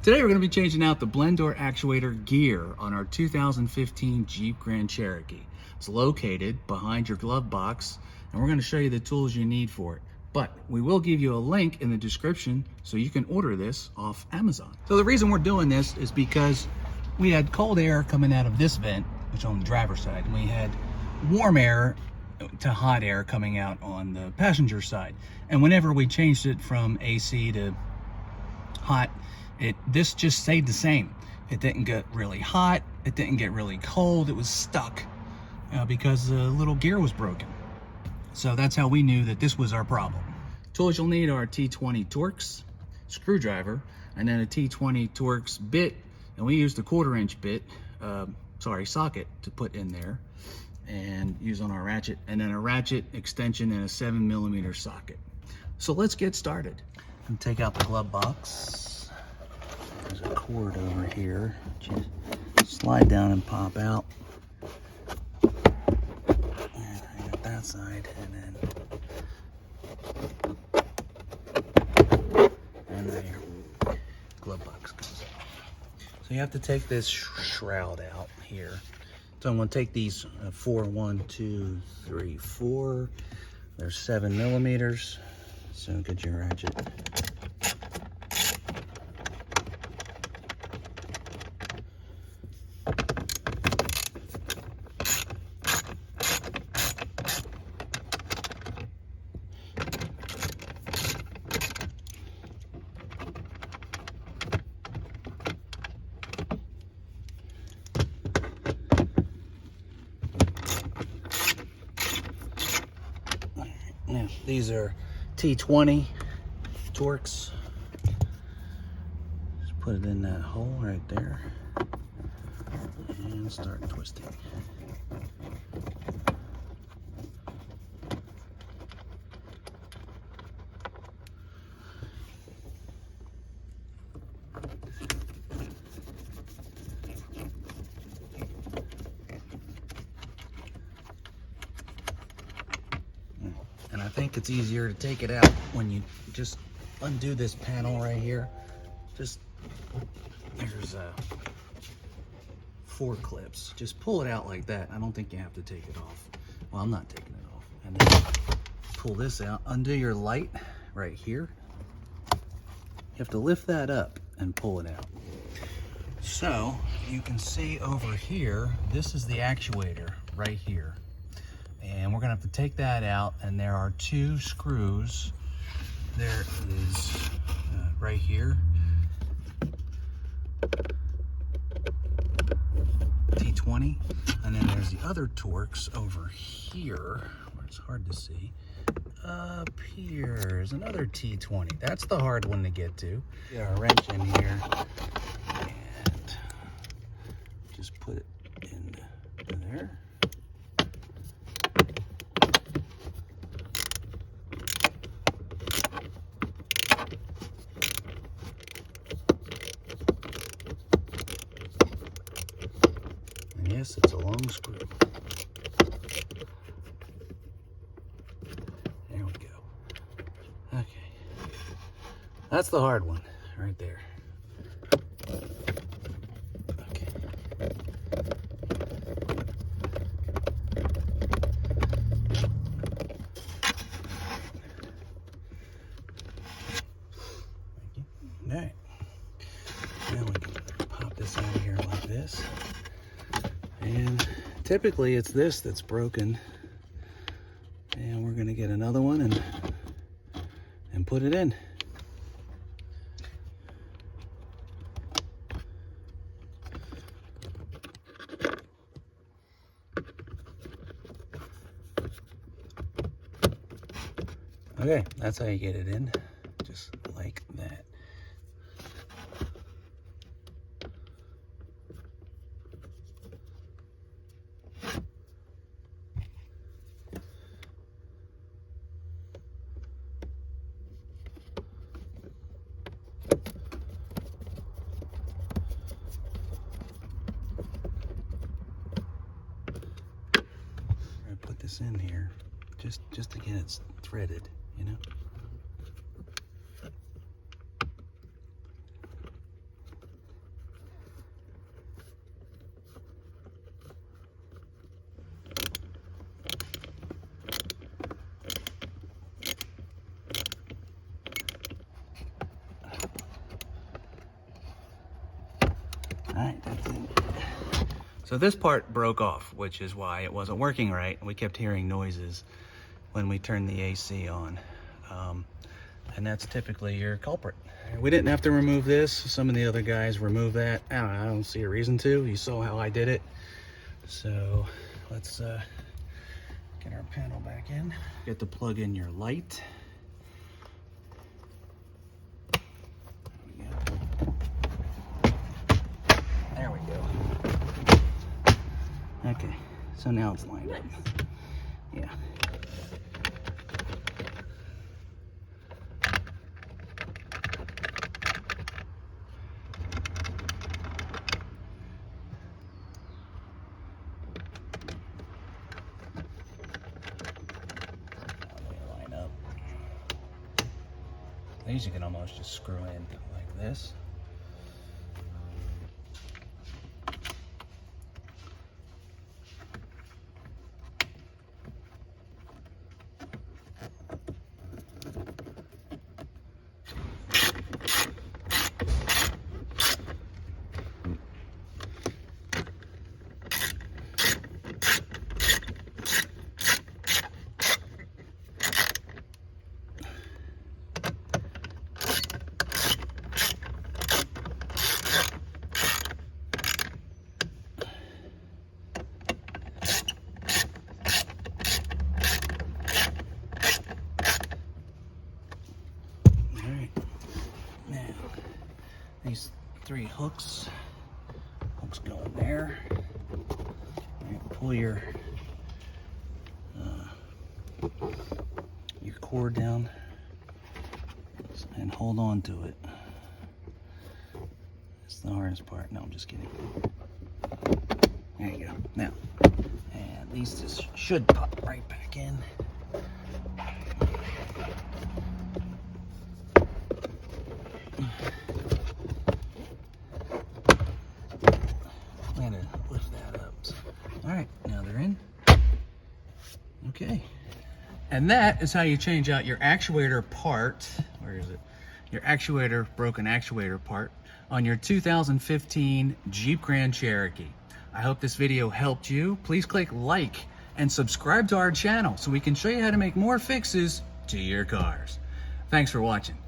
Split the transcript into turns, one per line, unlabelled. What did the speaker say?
Today we're going to be changing out the blend door actuator gear on our 2015 Jeep Grand Cherokee. It's located behind your glove box, and we're going to show you the tools you need for it. But we will give you a link in the description so you can order this off Amazon. So the reason we're doing this is because we had cold air coming out of this vent, which is on the driver's side, and we had warm air to hot air coming out on the passenger side. And whenever we changed it from AC to hot, this just stayed the same. It didn't get really hot, it didn't get really cold, it was stuck because the little gear was broken. So that's how we knew that this was our problem. Tools you'll need are T20 Torx, screwdriver, and then a T20 Torx bit, and we used a 1/4-inch bit, socket to put in there and use on our ratchet, and then a ratchet extension and a 7mm socket. So let's get started. And take out the glove box. There's a cord over here. Just slide down and pop out. And I got that side, and then your glove box goes out. So you have to take this shroud out here. So I'm going to take these 4, 1, 2, 3, 4. There's 7mm. So get your ratchet. Now, these are T20 Torx. Just put it in that hole right there and start twisting. And I think it's easier to take it out when you just undo this panel right here. There's 4 clips. Just pull it out like that. I don't think you have to take it off. Well, I'm not taking it off. And then pull this out. Undo your light right here. You have to lift that up and pull it out. So you can see over here, this is the actuator right here. And we're gonna have to take that out, and there are 2 screws. There is right here, T20, and then there's the other Torx over here, where it's hard to see. Up here is another T20. That's the hard one to get to. Get our wrench in here, and just put it in there. Yes, it's a long screw. There we go. Okay. That's the hard one right there. Okay. All right. Now we can pop this out of here like this. And typically it's this that's broken, and we're going to get another one and put it in. Okay, that's how you get it in, just like that. Put this in here just to get it threaded, you know. right, that's it. So this part broke off, which is why it wasn't working right. We kept hearing noises when we turned the AC on. And that's typically your culprit. We didn't have to remove this. Some of the other guys removed that. I don't see a reason to. You saw how I did it. So let's get our panel back in. Get to plug in your light. There we go. Okay, so now it's lined up. Yeah. These you can almost just screw in like this. These three hooks go in there. And pull your cord down and hold on to it. It's the hardest part. No, I'm just kidding. There you go. Now, and these just should pop right back in. I'm gonna lift that up. All right, now they're in. Okay. And that is how you change out your actuator part. Where is it? Your actuator, broken actuator part on your 2015 Jeep Grand Cherokee. I hope this video helped you. Please click like and subscribe to our channel so we can show you how to make more fixes to your cars. Thanks for watching.